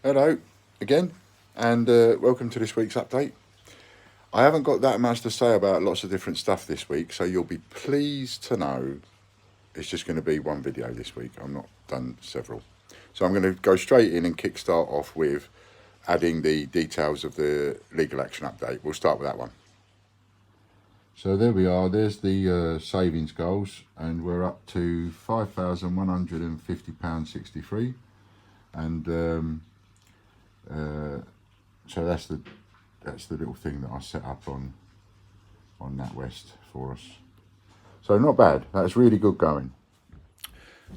Hello again, and welcome to this week's update. I haven't got that much to say about lots of different stuff this week, so you'll be pleased to know it's just going to be one video this week. I'm not done several. So I'm going to go straight in and kickstart off with adding the details of the legal action update. We'll start with that one. So there we are, there's the savings goals, and we're up to £5,150.63, and so that's the little thing that I set up on NatWest for us. So not bad. That's really good going.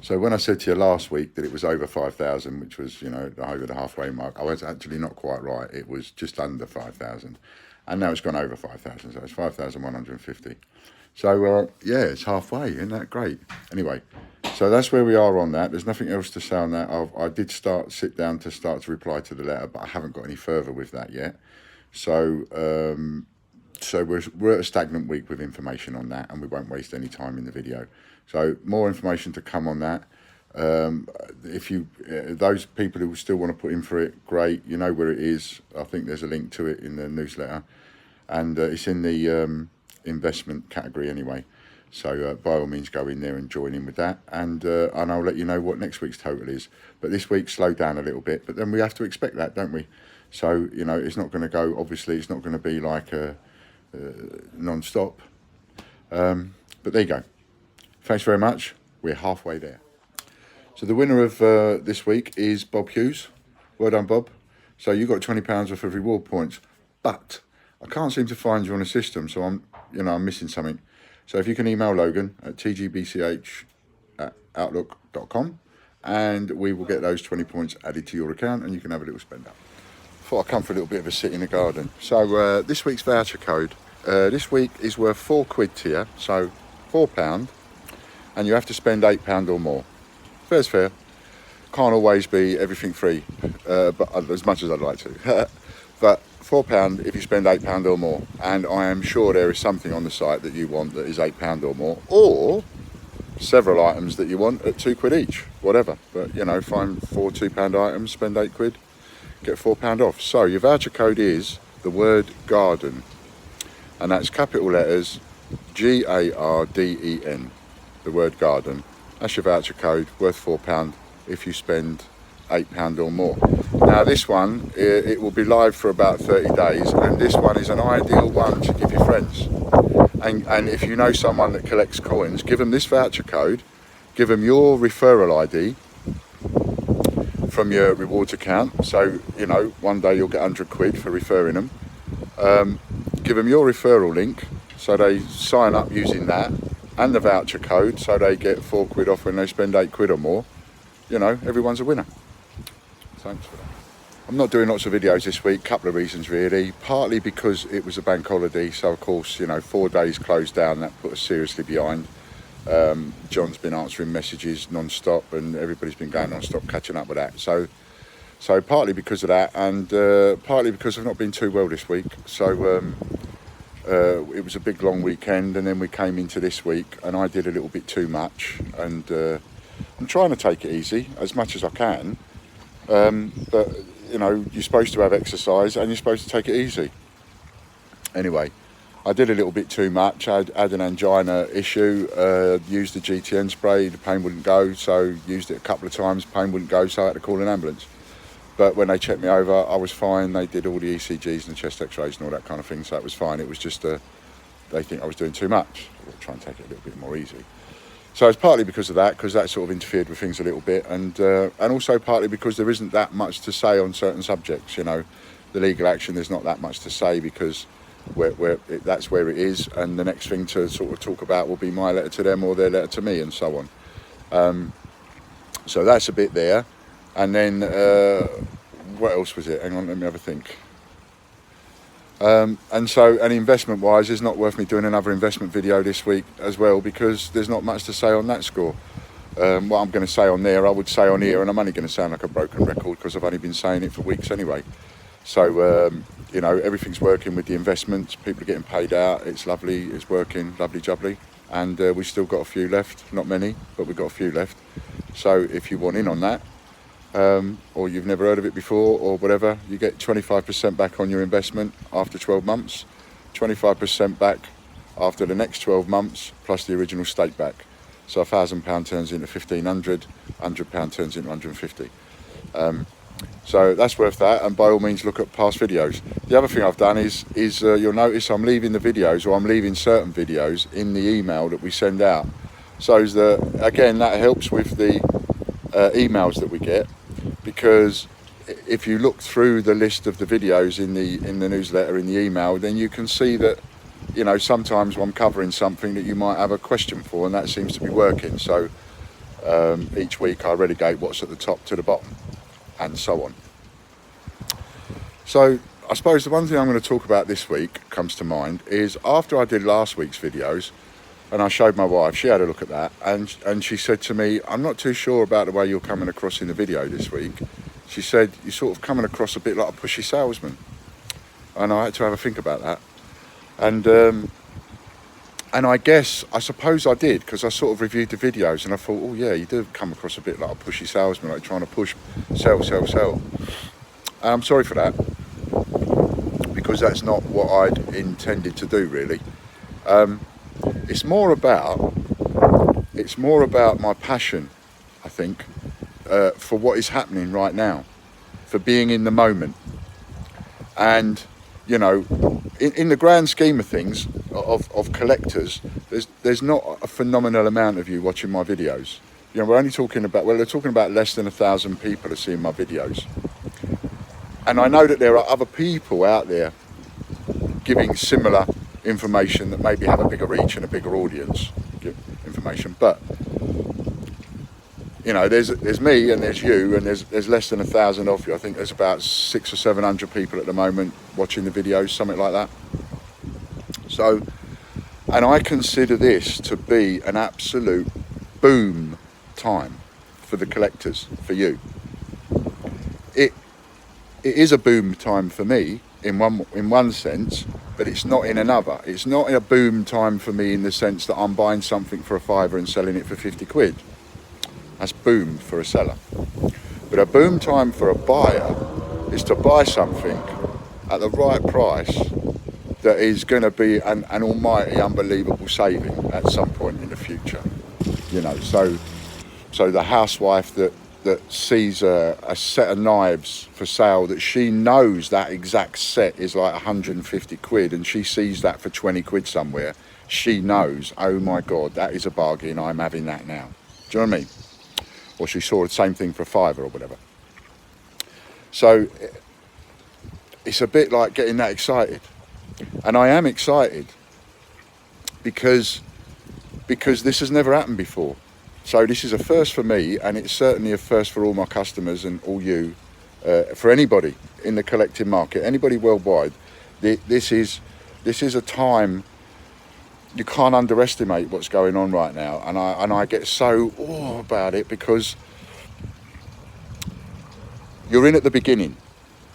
So when I said to you last week that it was over 5,000, which was, you know, over the halfway mark, I was actually not quite right. It was just under 5,000, and now it's gone over 5,000. So it's 5,150. So yeah, it's halfway. Isn't that great? Anyway, so that's where we are on that. There's nothing else to say on that. I did sit down to reply to the letter, but I haven't got any further with that yet. So we're at a stagnant week with information on that, and we won't waste any time in the video. So more information to come on that. If you those people who still want to put in for it, great. You know where it is. I think there's a link to it in the newsletter, and it's in the investment category anyway. So by all means, go in there and join in with that, and I'll let you know what next week's total is. But this week slowed down a little bit, but then we have to expect that, don't we? So you know, it's not going to go. Obviously, it's not going to be like a non-stop. But there you go. Thanks very much. We're halfway there. So the winner of this week is Bob Hughes. Well done, Bob. So you got £20 worth of reward points, but I can't seem to find you on the system, so I'm missing something. So if you can email Logan at tgbch@outlook.com, and we will get those 20 points added to your account, and you can have a little spend up. Thought I'd come for a little bit of a sit in the garden. So this week's voucher code, this week is worth £4 to you, so £4, and you have to spend £8 or more. Fair's fair. Can't always be everything free, but as much as I'd like to. But £4 if you spend £8 or more, and I am sure there is something on the site that you want that is £8 or more, or several items that you want at £2 each, whatever. But you know, find 4 £2 items, spend £8, get £4 off. So your voucher code is the word garden, and that's capital letters GARDEN, the word garden. That's your voucher code, worth £4 if you spend £8 or more. Now this one, it will be live for about 30 days, and this one is an ideal one to give your friends. And if you know someone that collects coins, give them this voucher code, give them your referral ID from your rewards account. So, you know, one day you'll get £100 for referring them. Give them your referral link, so they sign up using that, and the voucher code, so they get £4 off when they spend £8 or more. You know, everyone's a winner. Thanks for that. I'm not doing lots of videos this week, couple of reasons really. Partly because it was a bank holiday, so of course, you know, 4 days closed down, that put us seriously behind. John's been answering messages non-stop, and everybody's been going non-stop catching up with that. So partly because of that, and partly because I've not been too well this week. So it was a big long weekend, and then we came into this week, and I did a little bit too much, and I'm trying to take it easy as much as I can. But you know, you're supposed to have exercise and you're supposed to take it easy. Anyway, I did a little bit too much. I had an angina issue, used the GTN spray, the pain wouldn't go, so used it a couple of times, pain wouldn't go, so I had to call an ambulance. But when they checked me over, I was fine. They did all the ECGs and the chest x-rays and all that kind of thing, so it was fine. It was just they think I was doing too much. I'll try and take it a little bit more easy. So it's partly because of that, because that sort of interfered with things a little bit, and also partly because there isn't that much to say on certain subjects. You know, the legal action, there's not that much to say because that's where it is, and the next thing to sort of talk about will be my letter to them or their letter to me, and so on. So that's a bit there, and then what else was it? Hang on, let me have a think. And investment wise, it's not worth me doing another investment video this week as well, because there's not much to say on that score. What I'm going to say on there, I would say on here, and I'm only going to sound like a broken record because I've only been saying it for weeks anyway. So you know, everything's working with the investments, people are getting paid out, it's lovely, it's working, lovely jubbly, and we've still got a few left, not many, but we've got a few left. So if you want in on that, or you've never heard of it before or whatever, you get 25% back on your investment after 12 months, 25% back after the next 12 months, plus the original stake back. So £1,000 turns into 1,500, £100 turns into 150. So that's worth that, and by all means look at past videos. The other thing I've done is you'll notice I'm leaving the videos, or I'm leaving certain videos in the email that we send out. So that, again, that helps with the emails that we get, because if you look through the list of the videos in the newsletter, in the email, then you can see that, you know, sometimes I'm covering something that you might have a question for, and that seems to be working. So each week I relegate what's at the top to the bottom, and so on. So I suppose the one thing I'm going to talk about this week comes to mind is, after I did last week's videos and I showed my wife, she had a look at that, and she said to me, I'm not too sure about the way you're coming across in the video this week. She said, you're sort of coming across a bit like a pushy salesman. And I had to have a think about that. And I suppose I did, because I sort of reviewed the videos and I thought, oh yeah, you do come across a bit like a pushy salesman, like trying to push, sell. I'm sorry for that, because that's not what I'd intended to do, really. It's more about my passion, I think, for what is happening right now, for being in the moment. And, you know, in the grand scheme of things, of collectors, there's not a phenomenal amount of you watching my videos. You know, we're only talking about, well, they're talking about less than 1,000 people are seeing my videos. And I know that there are other people out there giving similar information that maybe have a bigger reach and a bigger audience, give information. But, you know, there's me and there's you, and there's less than 1,000 of you. I think there's about 600 or 700 people at the moment watching the videos, something like that. So, and I consider this to be an absolute boom time for the collectors, for you. It is a boom time for me in one sense, but it's not in another. It's not a boom time for me in the sense that I'm buying something for £5 and selling it for 50 quid. That's boom for a seller. But a boom time for a buyer is to buy something at the right price that is going to be an almighty, unbelievable saving at some point in the future. You know, so the housewife that sees a set of knives for sale that she knows that exact set is like 150 quid, and she sees that for 20 quid somewhere, she knows, oh my God, that is a bargain, I'm having that now. Do you know what I mean? Or she saw the same thing for £5 or whatever. So it's a bit like getting that excited. And I am excited because this has never happened before. So this is a first for me, and it's certainly a first for all my customers and all you, for anybody in the collecting market, anybody worldwide. This is a time you can't underestimate what's going on right now, and I get so about it, because you're in at the beginning.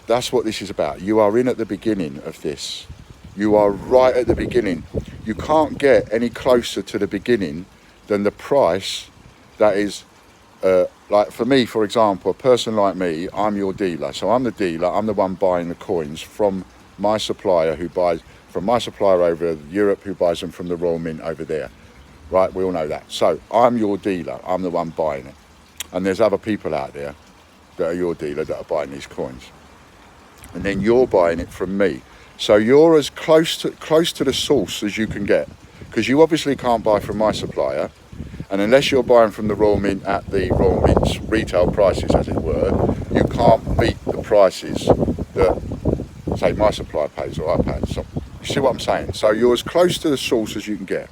That's what this is about. You are in at the beginning of this. You are right at the beginning. You can't get any closer to the beginning than the price that is, like for me, for example, a person like me, I'm your dealer. So I'm the dealer, I'm the one buying the coins from my supplier, who buys from my supplier over Europe, who buys them from the Royal Mint over there. Right, we all know that. So I'm your dealer, I'm the one buying it. And there's other people out there that are your dealer that are buying these coins. And then you're buying it from me. So you're as close to the source as you can get, because you obviously can't buy from my supplier. And unless you're buying from the Royal Mint at the Royal Mint's retail prices, as it were, you can't beat the prices that, say, my supplier pays or I pay. So, you see what I'm saying? So you're as close to the source as you can get.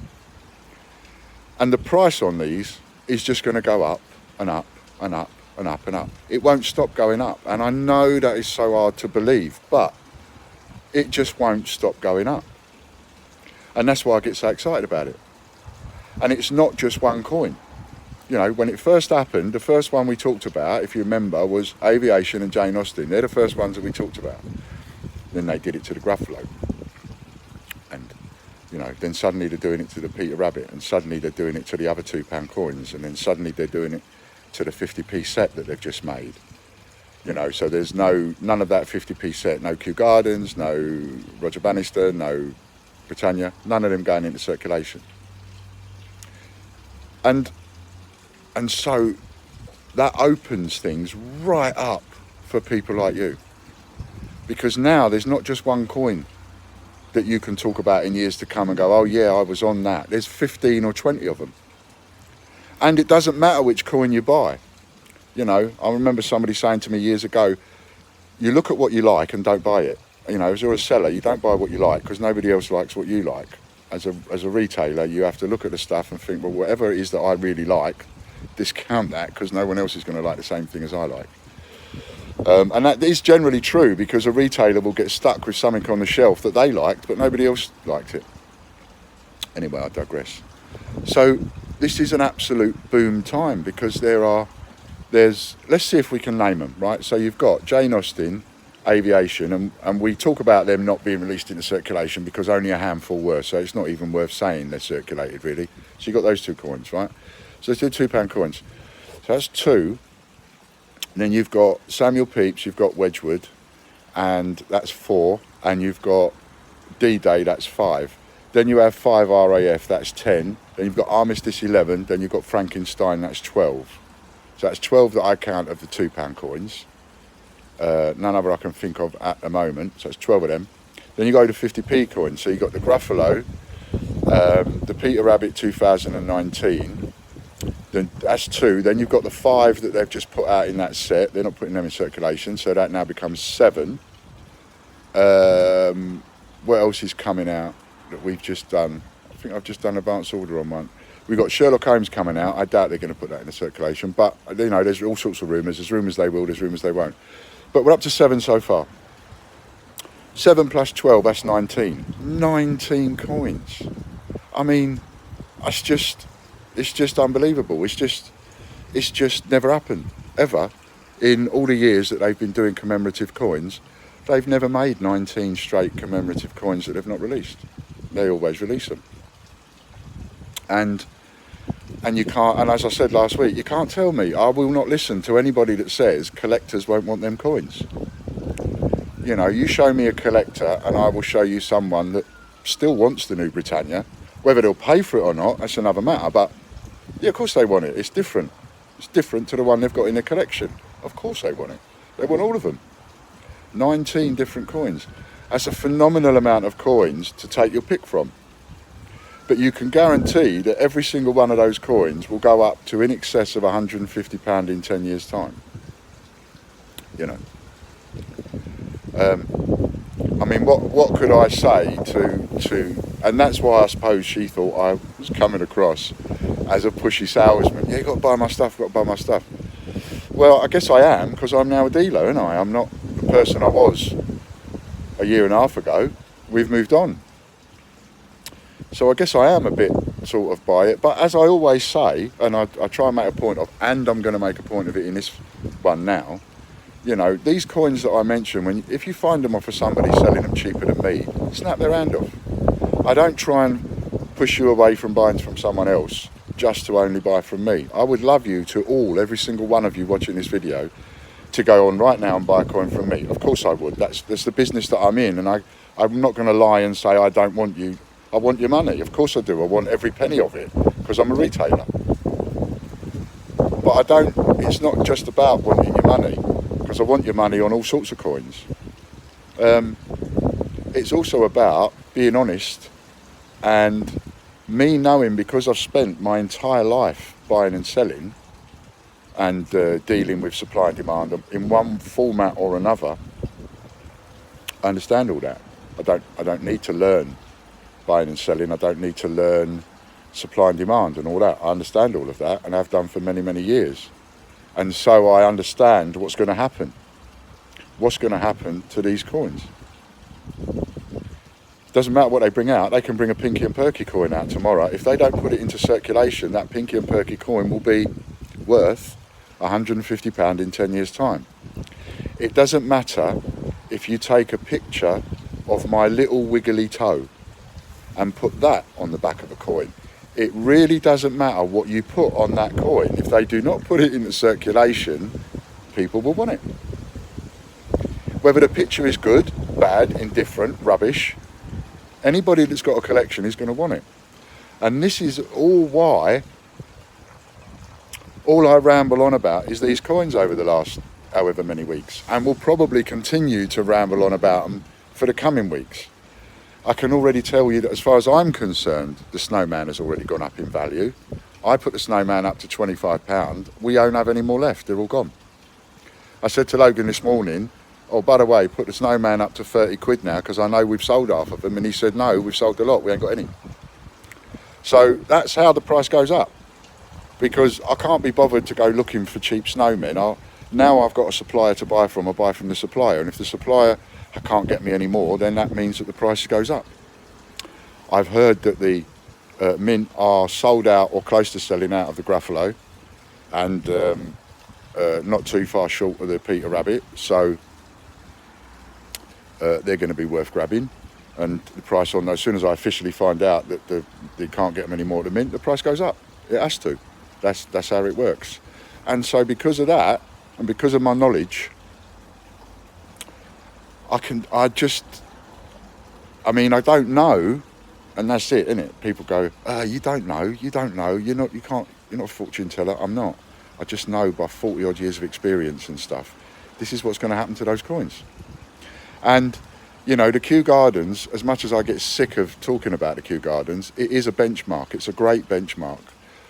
And the price on these is just going to go up and up and up and up and up. It won't stop going up. And I know that is so hard to believe, but it just won't stop going up. And that's why I get so excited about it. And it's not just one coin. You know, when it first happened, the first one we talked about, if you remember, was Aviation and Jane Austen. They're the first ones that we talked about. Then they did it to the Gruffalo. And, you know, then suddenly they're doing it to the Peter Rabbit, and suddenly they're doing it to the other £2 coins, and then suddenly they're doing it to the 50p set that they've just made. You know, so there's none of that 50p set, no Kew Gardens, no Roger Bannister, no Britannia, none of them going into circulation. And so that opens things right up for people like you, because now there's not just one coin that you can talk about in years to come and go, oh yeah, I was on that. There's 15 or 20 of them. And it doesn't matter which coin you buy. You know, I remember somebody saying to me years ago, you look at what you like and don't buy it. You know, as you're a seller, you don't buy what you like because nobody else likes what you like. As a retailer, you have to look at the stuff and think, well, whatever it is that I really like, discount that because no one else is going to like the same thing as I like. And that is generally true, because a retailer will get stuck with something on the shelf that they liked, but nobody else liked it. Anyway, I digress. So this is an absolute boom time, because there's, let's see if we can name them, right? So you've got Jane Austen, Aviation, and we talk about them not being released into circulation because only a handful were, so it's not even worth saying they're circulated, really. So you've got those two coins, right? So let's do £2 coins. So that's two. And then you've got Samuel Pepys, you've got Wedgwood, and that's 4. And you've got D-Day, that's 5. Then you have 5 RAF, that's 10. Then you've got Armistice, 11. Then you've got Frankenstein, that's 12. So that's 12 that I count of the £2 coins. None other I can think of at the moment. So it's 12 of them. Then you go to 50p coins. So you've got the Gruffalo, the Peter Rabbit 2019. Then that's 2. Then you've got the 5 that they've just put out in that set. They're not putting them in circulation, so that now becomes 7. What else is coming out that we've just done? I think I've just done advance order on one. We've got Sherlock Holmes coming out. I doubt they're going to put that in the circulation, but you know, there's all sorts of rumours. There's rumours they will, there's rumours they won't. But we're up to 7 so far. 7 plus 12, that's 19. 19 coins. I mean, it's just unbelievable. It's just never happened, ever. In all the years that they've been doing commemorative coins, they've never made 19 straight commemorative coins that they've not released. They always release them. And you can't, and as I said last week, you can't tell me, I will not listen to anybody that says collectors won't want them coins. You know, you show me a collector and I will show you someone that still wants the new Britannia. Whether they'll pay for it or not, that's another matter, but yeah, of course they want it. It's different. It's different to the one they've got in their collection. Of course they want it. They want all of them. 19 different coins. That's a phenomenal amount of coins to take your pick from. But you can guarantee that every single one of those coins will go up to in excess of £150 in 10 years' time. You know. I mean, what could I say to, and that's why I suppose she thought I was coming across as a pushy salesman. Yeah, you got to buy my stuff, got to buy my stuff. Well, I guess I am, because I'm now a dealer, aren't I? I'm not the person I was a year and a half ago. We've moved on. So I guess I am a bit sort of by it. But as I always say, and I try and make a point of, and I'm going to make a point of it in this one now, you know, these coins that I mention, if you find them off of somebody selling them cheaper than me, snap their hand off. I don't try and push you away from buying from someone else just to only buy from me. I would love you to every single one of you watching this video, to go on right now and buy a coin from me. Of course I would. That's the business that I'm in, and I'm not going to lie and say I don't want you. I want your money. Of course I do. I want every penny of it, because I'm a retailer. But it's not just about wanting your money, because I want your money on all sorts of coins. It's also about being honest, and me knowing, because I've spent my entire life buying and selling and dealing with supply and demand in one format or another, I understand all that. I don't need to learn buying and selling. I don't need to learn supply and demand and all that. I understand all of that, and I've done for many, many years. And so I understand what's going to happen. What's going to happen to these coins. Doesn't matter what they bring out. They can bring a Pinky and Perky coin out tomorrow. If they don't put it into circulation, that Pinky and Perky coin will be worth £150 in 10 years' time. It doesn't matter if you take a picture of my little wiggly toe and put that on the back of a coin. It really doesn't matter what you put on that coin. If they do not put it into circulation, people will want it. Whether the picture is good, bad, indifferent, rubbish, anybody that's got a collection is going to want it. And this is all why all I ramble on about is these coins over the last however many weeks, and will probably continue to ramble on about them for the coming weeks. I can already tell you that as far as I'm concerned, the snowman has already gone up in value. I put the snowman up to £25. We don't have any more left. They're all gone. I said to Logan this morning, oh, by the way, put the snowman up to 30 quid now because I know we've sold half of them. And he said, no, we've sold a lot. We ain't got any. So that's how the price goes up, because I can't be bothered to go looking for cheap snowmen. Now I've got a supplier to buy from. I buy from the supplier. And if the supplier can't get me any more, then that means that the price goes up. I've heard that the mint are sold out or close to selling out of the Gruffalo, and not too far short of the Peter Rabbit, so they're going to be worth grabbing. And the price on those, as soon as I officially find out that they can't get them any more at the mint, the price goes up. It has to. That's how it works. And so because of that, and because of my knowledge, I don't know, and that's it, isn't it? People go, you don't know, you're not a fortune teller. I'm not. I just know by 40 odd years of experience and stuff, this is what's going to happen to those coins. And, you know, the Kew Gardens, as much as I get sick of talking about the Kew Gardens, it is a benchmark. It's a great benchmark,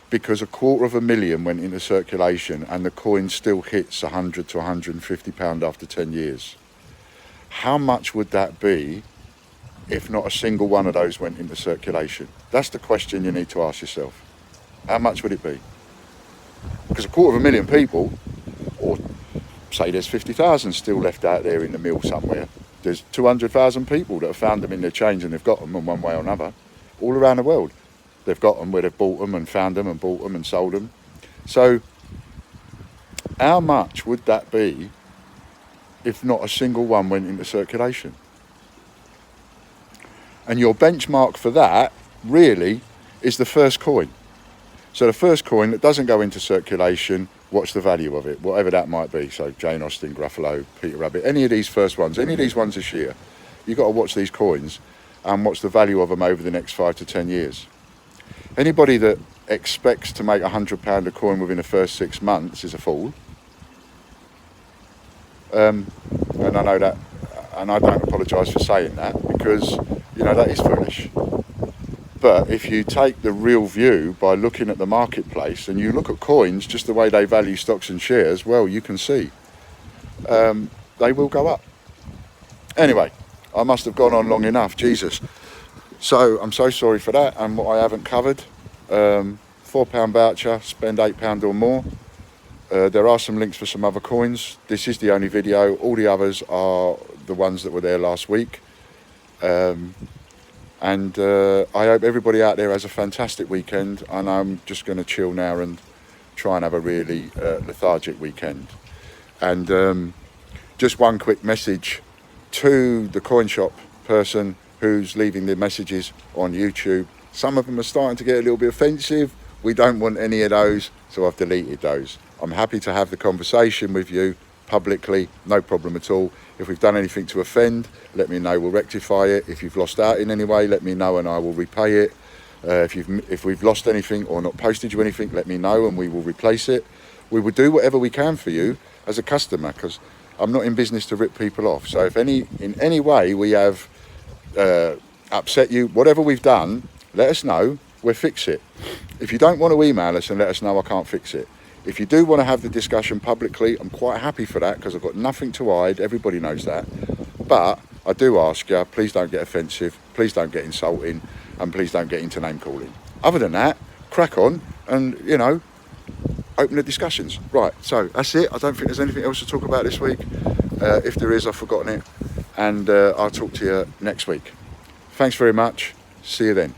because £250,000 went into circulation and the coin still hits £100 to £150 after 10 years. How much would that be if not a single one of those went into circulation? That's the question you need to ask yourself. How much would it be? Because 250,000 people, or say there's 50,000 still left out there in the mill somewhere. There's 200,000 people that have found them in their change and they've got them in one way or another, all around the world. They've got them where they've bought them and found them and bought them and sold them. So how much would that be if not a single one went into circulation? And your benchmark for that really is the first coin. So the first coin that doesn't go into circulation, what's the value of it? Whatever that might be. So Jane Austen, Gruffalo, Peter Rabbit, any of these first ones, any of these ones this year, you've got to watch these coins and what's the value of them over the next 5 to 10 years. Anybody that expects to make £100 a coin within the first 6 months is a fool. And I know that, and I don't apologise for saying that, because, you know, that is foolish. But if you take the real view by looking at the marketplace and you look at coins just the way they value stocks and shares, well, you can see they will go up. Anyway, I must have gone on long enough, Jesus. So I'm so sorry for that and what I haven't covered. £4 voucher, spend £8 or more. There are some links for some other coins. This is the only video. All the others are the ones that were there last week. And I hope everybody out there has a fantastic weekend, and I'm just going to chill now and try and have a really lethargic weekend. And just one quick message to the coin shop person who's leaving their messages on YouTube. Some of them are starting to get a little bit offensive. We don't want any of those, so I've deleted those. I'm happy to have the conversation with you publicly, no problem at all. If we've done anything to offend, let me know, we'll rectify it. If you've lost out in any way, let me know and I will repay it. If we've lost anything or not posted you anything, let me know and we will replace it. We will do whatever we can for you as a customer, because I'm not in business to rip people off. So if in any way we have upset you, whatever we've done, let us know, we'll fix it. If you don't want to email us and let us know, I can't fix it. If you do want to have the discussion publicly, I'm quite happy for that, because I've got nothing to hide. Everybody knows that. But I do ask you, please don't get offensive, please don't get insulting, and please don't get into name calling. Other than that, crack on and, you know, open the discussions. Right, so that's it. I don't think there's anything else to talk about this week. If there is, I've forgotten it. And I'll talk to you next week. Thanks very much. See you then.